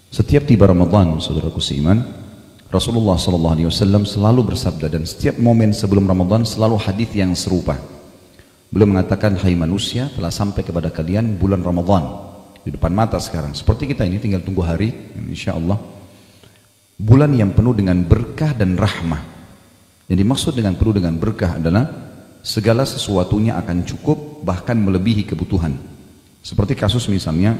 Setiap tiba Ramadan, saudaraku seiman, Rasulullah SAW selalu bersabda, dan setiap momen sebelum Ramadan selalu hadis yang serupa. Beliau mengatakan, hai manusia, telah sampai kepada kalian bulan Ramadan di depan mata sekarang. Seperti kita ini tinggal tunggu hari, insya Allah. Bulan yang penuh dengan berkah dan rahmah. Yang dimaksud dengan penuh dengan berkah adalah segala sesuatunya akan cukup, bahkan melebihi kebutuhan. Seperti kasus misalnya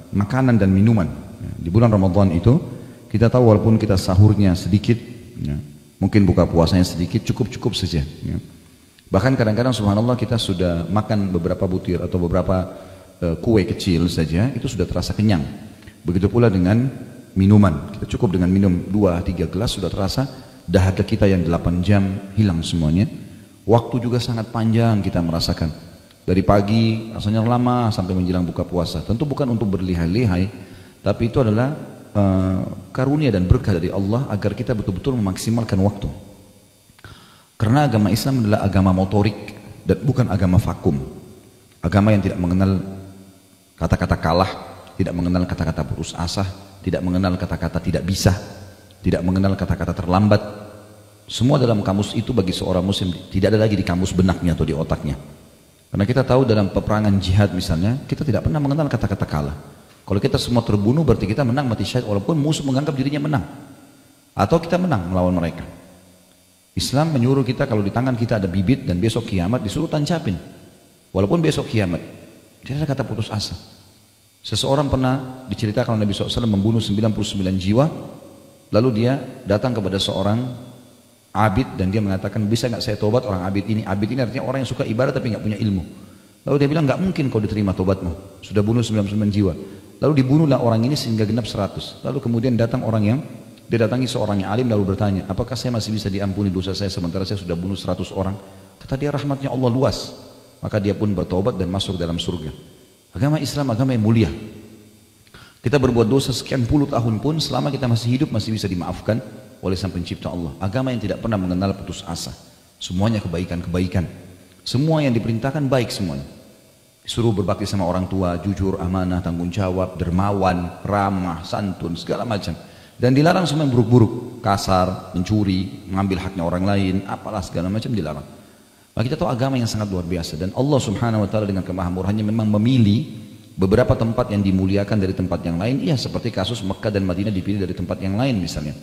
makanan dan minuman. Di bulan Ramadan itu kita tahu walaupun kita sahurnya sedikit, mungkin buka puasanya sedikit, cukup-cukup saja. Bahkan kadang-kadang subhanallah kita sudah makan beberapa butir atau beberapa kue kecil saja, itu sudah terasa kenyang. Begitu pula dengan minuman, kita cukup dengan minum 2-3 gelas sudah terasa dahaga kita yang 8 jam hilang semuanya. Waktu juga sangat panjang kita merasakan. Dari pagi rasanya lama sampai menjelang buka puasa. Tentu bukan untuk berlihai-lihai, tapi itu adalah karunia dan berkah dari Allah agar kita betul-betul memaksimalkan waktu. Karena agama Islam adalah agama motorik dan bukan agama vakum. Agama yang tidak mengenal kata-kata kalah, tidak mengenal kata-kata putus asa, tidak mengenal kata-kata tidak bisa, tidak mengenal kata-kata terlambat. Semua dalam kamus itu bagi seorang muslim tidak ada lagi di kamus benaknya atau di otaknya. Karena kita tahu dalam peperangan jihad misalnya, kita tidak pernah mengenal kata-kata kalah. Kalau kita semua terbunuh berarti kita menang mati syahid, walaupun musuh menganggap dirinya menang. Atau kita menang melawan mereka. Islam menyuruh kita kalau di tangan kita ada bibit dan besok kiamat disuruh tancapin. Walaupun besok kiamat. Tidak ada kata putus asa. Seseorang pernah diceritakan Nabi SAW membunuh 99 jiwa. Lalu dia datang kepada seorang abid dan dia mengatakan, bisa nggak saya tobat orang abid ini? Abid ini artinya orang yang suka ibadah tapi nggak punya ilmu. Lalu dia bilang, nggak mungkin kau diterima tobatmu, sudah bunuh 99 jiwa. Lalu dibunuhlah orang ini sehingga genap 100. Lalu kemudian datang orang yang dia datangi seorang yang alim lalu bertanya, apakah saya masih bisa diampuni dosa saya sementara saya sudah bunuh 100 orang? Kata dia, rahmatnya Allah luas. Maka dia pun bertobat dan masuk dalam surga. Agama Islam agama yang mulia. Kita berbuat dosa sekian puluh tahun pun selama kita masih hidup masih bisa dimaafkan oleh Sang Pencipta Allah. Agama yang tidak pernah mengenal putus asa. Semuanya kebaikan-kebaikan. Semua yang diperintahkan baik semuanya. Disuruh berbakti sama orang tua, jujur, amanah, tanggung jawab, dermawan, ramah, santun, segala macam. Dan dilarang semua yang buruk-buruk, kasar, mencuri, mengambil haknya orang lain, apalah segala macam dilarang. Maka kita tahu agama yang sangat luar biasa. Dan Allah Subhanahu Wa Taala dengan kemahamurahannya memang memilih beberapa tempat yang dimuliakan dari tempat yang lain. Iya, seperti kasus Mekah dan Madinah dipilih dari tempat yang lain misalnya.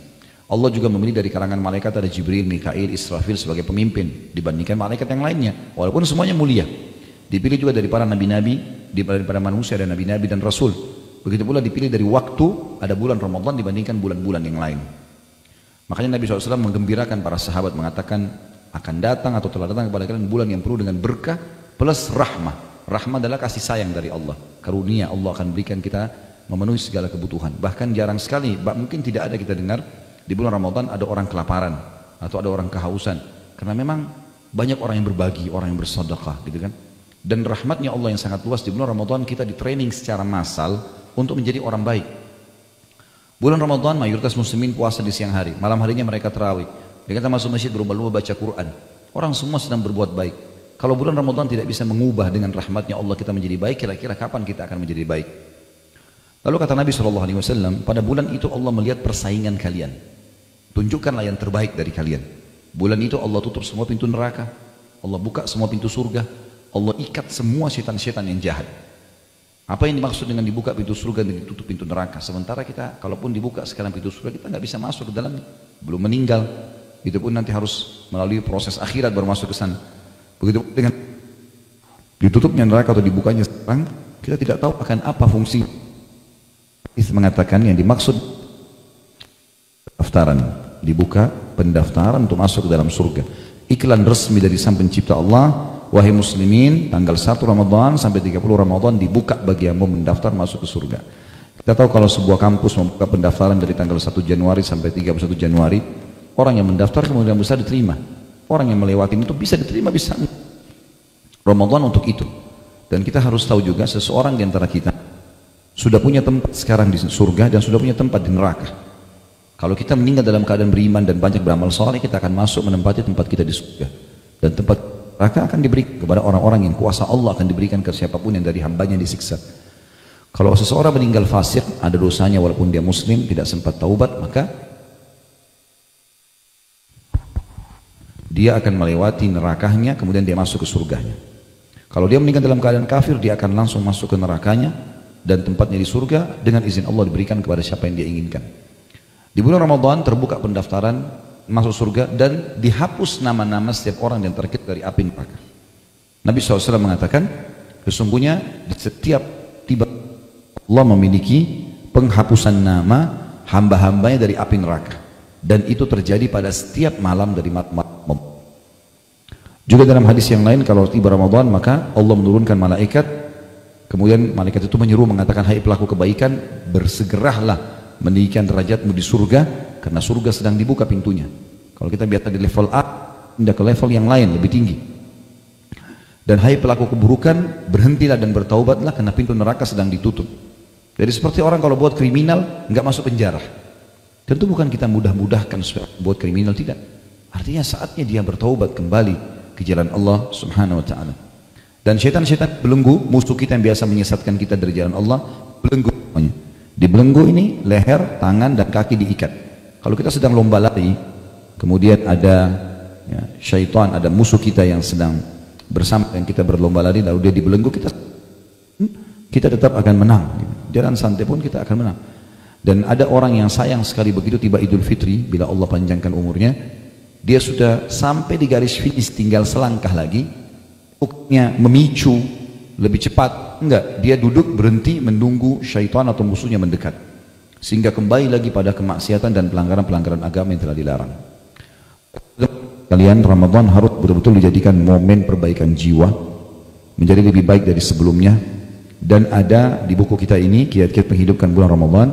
Allah juga memilih dari kalangan malaikat ada Jibril, Mikail, Israfil sebagai pemimpin dibandingkan malaikat yang lainnya. Walaupun semuanya mulia. Dipilih juga dari para nabi-nabi, daripada manusia dan nabi-nabi dan rasul. Begitu pula dipilih dari waktu, ada bulan Ramadan dibandingkan bulan-bulan yang lain. Makanya Nabi SAW menggembirakan para sahabat mengatakan akan datang atau telah datang kepada kalian bulan yang penuh dengan berkah plus rahmah. Rahmah adalah kasih sayang dari Allah. Karunia Allah akan berikan kita memenuhi segala kebutuhan. Bahkan jarang sekali, mungkin tidak ada kita dengar di bulan Ramadan ada orang kelaparan atau ada orang kehausan. Karena memang banyak orang yang berbagi, orang yang bersedekah gitu kan. Dan rahmatnya Allah yang sangat luas di bulan Ramadan kita di training secara massal untuk menjadi orang baik. Bulan Ramadan mayoritas muslimin puasa di siang hari, malam harinya mereka tarawih. Mereka masuk masjid berlomba-lomba baca Quran. Orang semua sedang berbuat baik. Kalau bulan Ramadan tidak bisa mengubah dengan rahmatnya Allah kita menjadi baik, kira-kira kapan kita akan menjadi baik? Lalu kata Nabi SAW, pada bulan itu Allah melihat persaingan kalian. Tunjukkanlah yang terbaik dari kalian. Bulan itu Allah tutup semua pintu neraka. Allah buka semua pintu surga. Allah ikat semua setan-setan yang jahat. Apa yang dimaksud dengan dibuka pintu surga dan ditutup pintu neraka? Sementara kita, kalaupun dibuka sekarang pintu surga, kita nggak bisa masuk ke dalam, belum meninggal. Itu pun nanti harus melalui proses akhirat baru masuk ke sana. Begitu dengan ditutupnya neraka atau dibukanya sekarang, kita tidak tahu akan apa fungsi. Itu mengatakan yang dimaksud pendaftaran, dibuka pendaftaran untuk masuk ke dalam surga. Iklan resmi dari Sang Pencipta Allah, wahai muslimin, tanggal 1 Ramadan sampai 30 Ramadan dibuka bagi yang mau mendaftar masuk ke surga. Kita tahu kalau sebuah kampus membuka pendaftaran dari tanggal 1 Januari sampai 31 Januari, orang yang mendaftar kemungkinan besar diterima. Orang yang melewati itu bisa diterima, bisa. Ramadan untuk itu. Dan kita harus tahu juga seseorang di antara kita sudah punya tempat sekarang di surga dan sudah punya tempat di neraka. Kalau kita meninggal dalam keadaan beriman dan banyak beramal saleh, kita akan masuk menempati tempat kita di surga. Dan tempat neraka akan diberikan kepada orang-orang yang kuasa Allah akan diberikan ke siapapun yang dari hambanya disiksa. Kalau seseorang meninggal fasik, ada dosanya walaupun dia muslim, tidak sempat taubat, maka dia akan melewati nerakanya, kemudian dia masuk ke surganya. Kalau dia meninggal dalam keadaan kafir, dia akan langsung masuk ke nerakanya, dan tempatnya di surga dengan izin Allah diberikan kepada siapa yang dia inginkan. Di bulan Ramadan terbuka pendaftaran masuk surga dan dihapus nama-nama setiap orang yang terkait dari api neraka. Nabi SAW mengatakan, sesungguhnya di setiap tiba Allah memiliki penghapusan nama hamba-hambanya dari api neraka, dan itu terjadi pada setiap malam dari malam. Juga dalam hadis yang lain, kalau tiba Ramadan maka Allah menurunkan malaikat, kemudian malaikat itu menyeru mengatakan, hai pelaku kebaikan, bersegeralah meninggikan derajatmu di surga, karena surga sedang dibuka pintunya. Kalau kita biasa di level A, pindah ke level yang lain lebih tinggi. Dan hai pelaku keburukan, berhentilah dan bertaubatlah karena pintu neraka sedang ditutup. Jadi seperti orang kalau buat kriminal nggak masuk penjara. Tentu bukan kita mudah-mudahkan supaya buat kriminal, tidak. Artinya saatnya dia bertaubat kembali ke jalan Allah Subhanahu wa taala. Dan syaitan-syaitan belenggu, musuh kita yang biasa menyesatkan kita dari jalan Allah, belenggu semuanya. Di belenggu ini leher, tangan dan kaki diikat. Kalau kita sedang lomba lari, kemudian ada ya, syaitan, ada musuh kita yang sedang bersama dengan kita berlomba lari, lalu dia dibelenggu, kita tetap akan menang. Jalan santai pun kita akan menang. Dan ada orang yang sayang sekali begitu tiba Idul Fitri, bila Allah panjangkan umurnya, dia sudah sampai di garis finish, tinggal selangkah lagi, uknya memicu lebih cepat, enggak, dia duduk berhenti menunggu syaitan atau musuhnya mendekat, sehingga kembali lagi pada kemaksiatan dan pelanggaran-pelanggaran agama yang telah dilarang. Kalian Ramadan harus betul-betul dijadikan momen perbaikan jiwa, menjadi lebih baik dari sebelumnya. Dan ada di buku kita ini, kiat-kiat menghidupkan bulan Ramadan,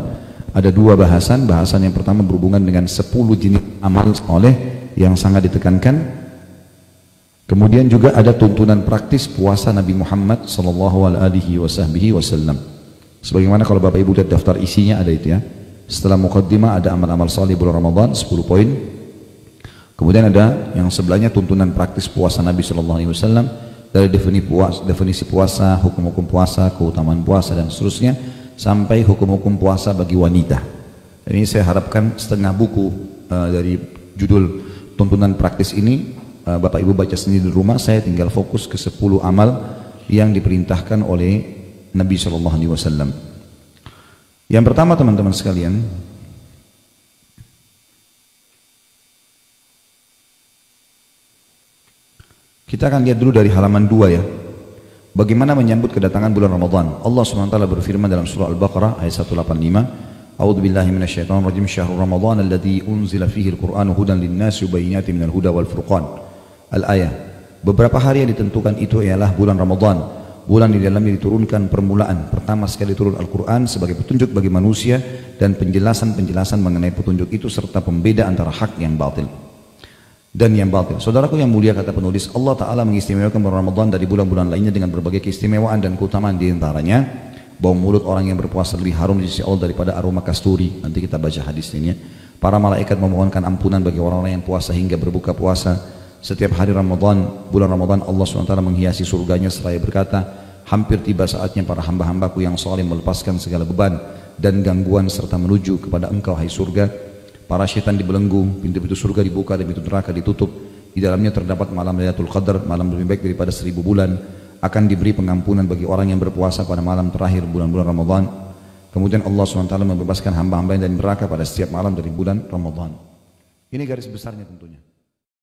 ada dua bahasan. Bahasan yang pertama berhubungan dengan 10 jenis amal soleh yang sangat ditekankan. Kemudian juga ada tuntunan praktis puasa Nabi Muhammad SAW. Sebagaimana kalau Bapak Ibu lihat daftar isinya ada itu ya. Setelah muqaddimah ada amal-amal saleh bulan Ramadan 10 poin. Kemudian ada yang sebelahnya tuntunan praktis puasa Nabi SAW, dari definisi puasa, hukum-hukum puasa, keutamaan puasa dan seterusnya, sampai hukum-hukum puasa bagi wanita. Ini saya harapkan setengah buku dari judul tuntunan praktis ini Bapak Ibu baca sendiri di rumah. Saya tinggal fokus ke 10 amal yang diperintahkan oleh Nabi SAW. Yang pertama teman-teman sekalian, kita akan lihat dulu dari halaman 2 ya. Bagaimana menyambut kedatangan bulan Ramadan. Allah SWT berfirman dalam surah Al-Baqarah ayat 185, A'udzubillahi minasyaitonirrajim, syahrul Ramadan alladzi unzila fihi al-Qur'anu hudan lin-nasi wa bayyinatin minal huda wal furqan. Al-ayah. Beberapa hari yang ditentukan itu ialah bulan Ramadan, bulan di dalamnya diturunkan permulaan pertama sekali turun Al-Quran sebagai petunjuk bagi manusia dan penjelasan-penjelasan mengenai petunjuk itu serta pembeda antara hak yang batil dan yang batil. Saudaraku yang mulia, kata penulis, Allah Ta'ala mengistimewakan bulan Ramadan dari bulan-bulan lainnya dengan berbagai keistimewaan dan keutamaan. Di antaranya bau mulut orang yang berpuasa lebih harum di sisi Allah daripada aroma kasturi. Nanti kita baca hadis ini ya. Para malaikat memohonkan ampunan bagi orang-orang yang puasa hingga berbuka puasa. Setiap hari Ramadan, bulan Ramadan, Allah SWT menghiasi surganya seraya berkata, hampir tiba saatnya para hamba-hambaku yang saleh melepaskan segala beban dan gangguan serta menuju kepada engkau hai surga. Para syaitan dibelenggu, pintu-pintu surga dibuka dan pintu neraka ditutup. Di dalamnya terdapat malam Lailatul Qadar, malam lebih baik daripada 1000 bulan. Akan diberi pengampunan bagi orang yang berpuasa pada malam terakhir bulan-bulan Ramadan. Kemudian Allah SWT membebaskan hamba-hamba yang dari neraka pada setiap malam dari bulan Ramadan. Ini garis besarnya tentunya.